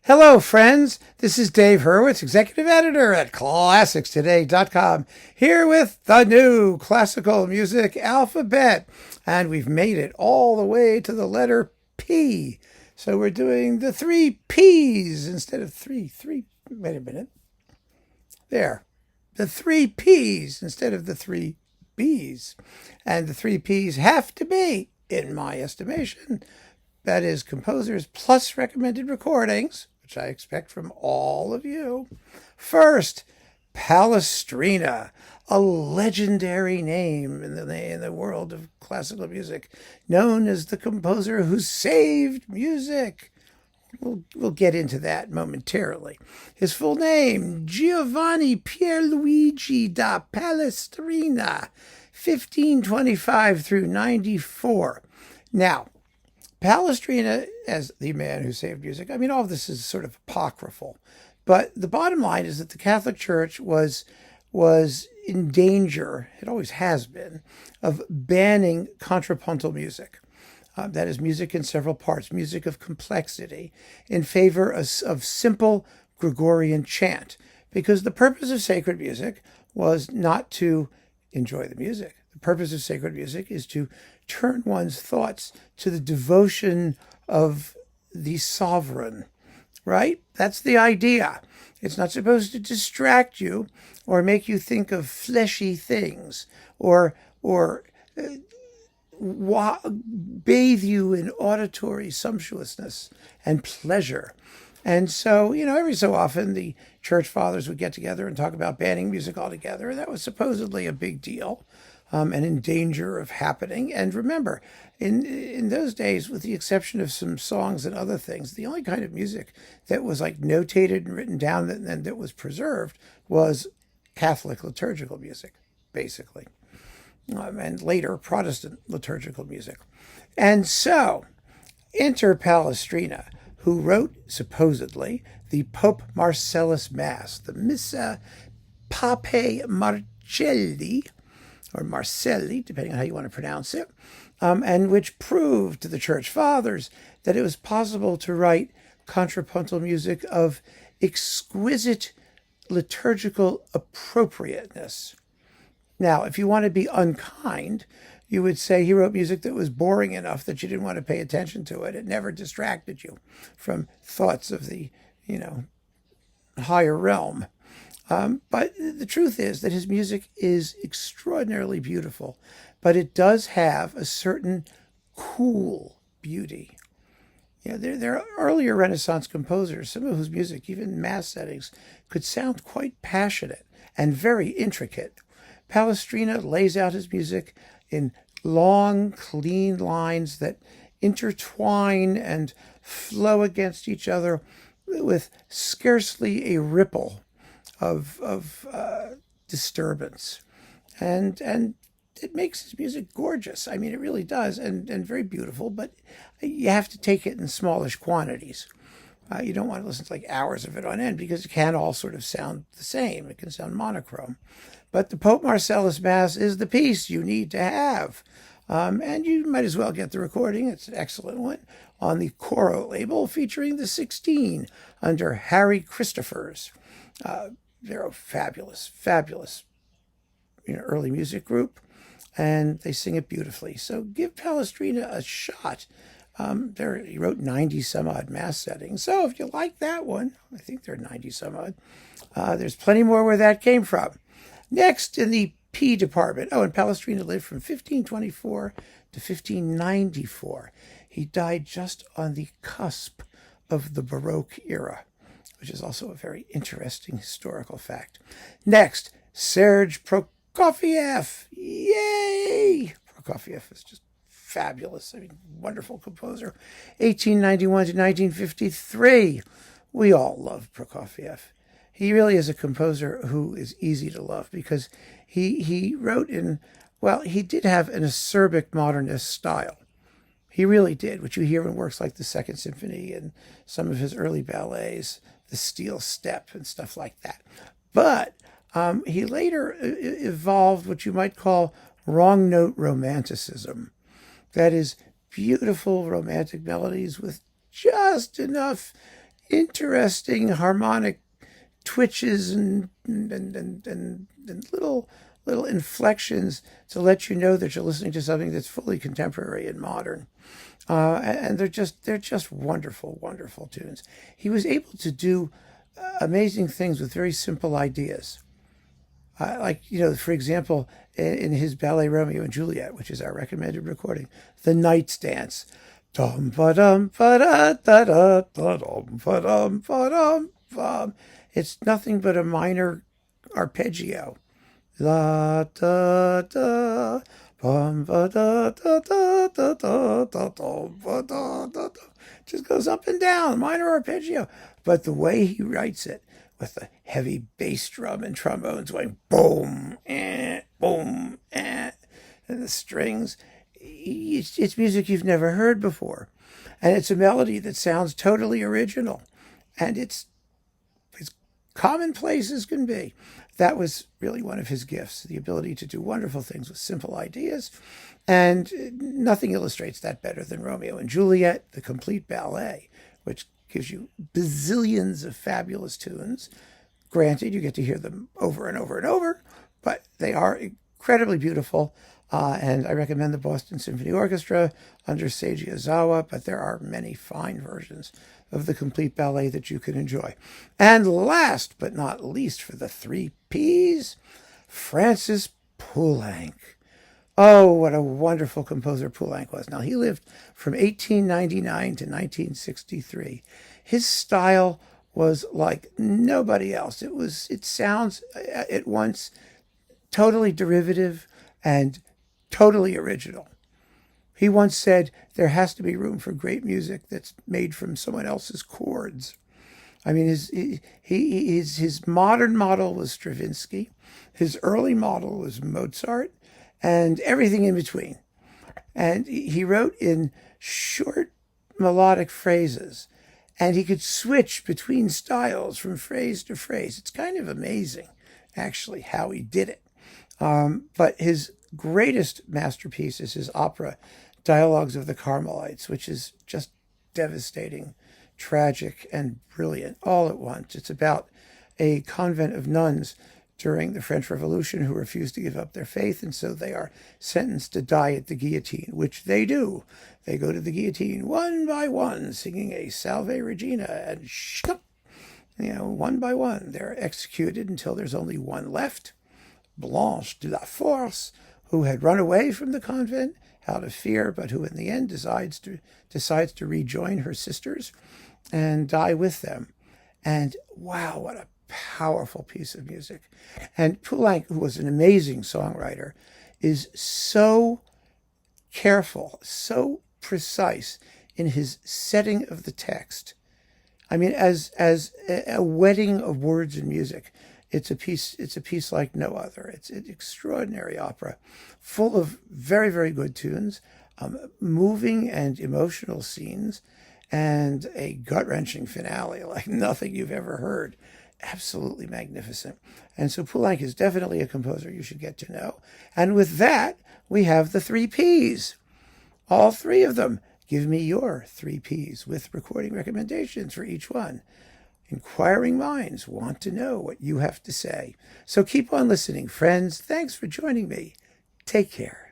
Hello, friends. This is Dave Hurwitz, executive editor at ClassicsToday.com, here with the new classical music alphabet. And we've made it all the way to the letter P. So we're doing the three P's instead of three. Wait a minute. There. The three P's instead of the three B's. And the three P's have to be, in my estimation, that is composers plus recommended recordings, which I expect from all of you. First, Palestrina, a legendary name in the world of classical music, known as the composer who saved music. We'll get into that momentarily. His full name, Giovanni Pierluigi da Palestrina, 1525 through 94. Now, Palestrina as the man who saved music, I mean, all of this is sort of apocryphal. But the bottom line is that the Catholic Church was in danger, it always has been, of banning contrapuntal music. That is music in several parts, music of complexity, in favor of simple Gregorian chant. Because the purpose of sacred music was not to enjoy the music. The purpose of sacred music is to turn one's thoughts to the devotion of the sovereign, right? That's the idea. It's not supposed to distract you or make you think of fleshy things or bathe you in auditory sumptuousness and pleasure. And so, every so often the church fathers would get together and talk about banning music altogether. That was supposedly a big deal. And in danger of happening. And remember, in those days, with the exception of some songs and other things, the only kind of music that was like notated and written down and that was preserved was Catholic liturgical music, basically, and later Protestant liturgical music. And so, enter Palestrina, who wrote, supposedly, the Pope Marcellus Mass, the Missa Papae Marcelli, or Marcelli, depending on how you want to pronounce it, and which proved to the church fathers that it was possible to write contrapuntal music of exquisite liturgical appropriateness. Now, if you want to be unkind, you would say he wrote music that was boring enough that you didn't want to pay attention to it. It never distracted you from thoughts of the, higher realm. But the truth is that his music is extraordinarily beautiful, but it does have a certain cool beauty. There are earlier Renaissance composers, some of whose music, even in mass settings, could sound quite passionate and very intricate. Palestrina lays out his music in long, clean lines that intertwine and flow against each other with scarcely a ripple of disturbance, and it makes his music gorgeous. I mean, it really does, and very beautiful. But you have to take it in smallish quantities. You don't want to listen to like hours of it on end because it can all sort of sound the same. It can sound monochrome. But the Pope Marcellus Mass is the piece you need to have. And you might as well get the recording. It's an excellent one on the Coro label featuring the 16 under Harry Christophers. They're a fabulous early music group, and they sing it beautifully. So give Palestrina a shot. He wrote 90 some odd mass settings. So if you like that one, I think they're 90 some odd. There's plenty more where that came from. Next in the P department. And Palestrina lived from 1524 to 1594. He died just on the cusp of the Baroque era, which is also a very interesting historical fact. Next, Serge Prokofiev. Yay! Prokofiev is just fabulous. I mean, wonderful composer. 1891 to 1953. We all love Prokofiev. He really is a composer who is easy to love because he wrote he did have an acerbic modernist style. He really did, which you hear in works like the Second Symphony and some of his early ballets, the Steel Step and stuff like that. But he later evolved what you might call wrong note romanticism. That is beautiful romantic melodies with just enough interesting harmonic twitches and little inflections to let you know that you're listening to something that's fully contemporary and modern. And they're just wonderful, wonderful tunes. He was able to do amazing things with very simple ideas. Like, for example, in his ballet Romeo and Juliet, which is our recommended recording, the Knight's Dance. Dum ba dum ba da da da da dum ba dum ba dum bum. It's nothing but a minor arpeggio. La da da bum ba da da da da da da dum ba da da da. Just goes up and down, minor arpeggio. But the way he writes it, with the heavy bass drum and trombones going boom, boom, and the strings. It's music you've never heard before. And it's a melody that sounds totally original. And it's as commonplace as can be. That was really one of his gifts, the ability to do wonderful things with simple ideas. And nothing illustrates that better than Romeo and Juliet, the complete ballet, which gives you bazillions of fabulous tunes. Granted, you get to hear them over and over and over, but they are incredibly beautiful. And I recommend the Boston Symphony Orchestra under Seiji Ozawa, but there are many fine versions of the complete ballet that you can enjoy. And last but not least, for the 3 Ps, Francis Poulenc. Oh, what a wonderful composer Poulenc was. Now, he lived from 1899 to 1963. His style was like nobody else. It sounds at once totally derivative and totally original. He once said there has to be room for great music that's made from someone else's chords. I mean, his modern model was Stravinsky. His early model was Mozart, and everything in between. And he wrote in short melodic phrases, and he could switch between styles from phrase to phrase. It's kind of amazing, actually, how he did it. But his greatest masterpiece is his opera, Dialogues of the Carmelites, which is just devastating, tragic, and brilliant all at once. It's about a convent of nuns during the French Revolution who refused to give up their faith, and so they are sentenced to die at the guillotine, which they do. They go to the guillotine one by one, singing a Salve Regina, and one by one, they're executed until there's only one left, Blanche de la Force, who had run away from the convent out of fear, but who in the end decides to rejoin her sisters and die with them. And wow, what a powerful piece of music. And Poulenc, who was an amazing songwriter, is so careful, so precise in his setting of the text. I mean, as a wedding of words and music, it's a piece like no other. It's an extraordinary opera, full of very, very good tunes, moving and emotional scenes, and a gut-wrenching finale like nothing you've ever heard. Absolutely magnificent. And so Poulenc is definitely a composer you should get to know. And with that, we have the 3 Ps. All 3 of them. Give me your 3 Ps with recording recommendations for each one. Inquiring minds want to know what you have to say. So keep on listening, friends. Thanks for joining me. Take care.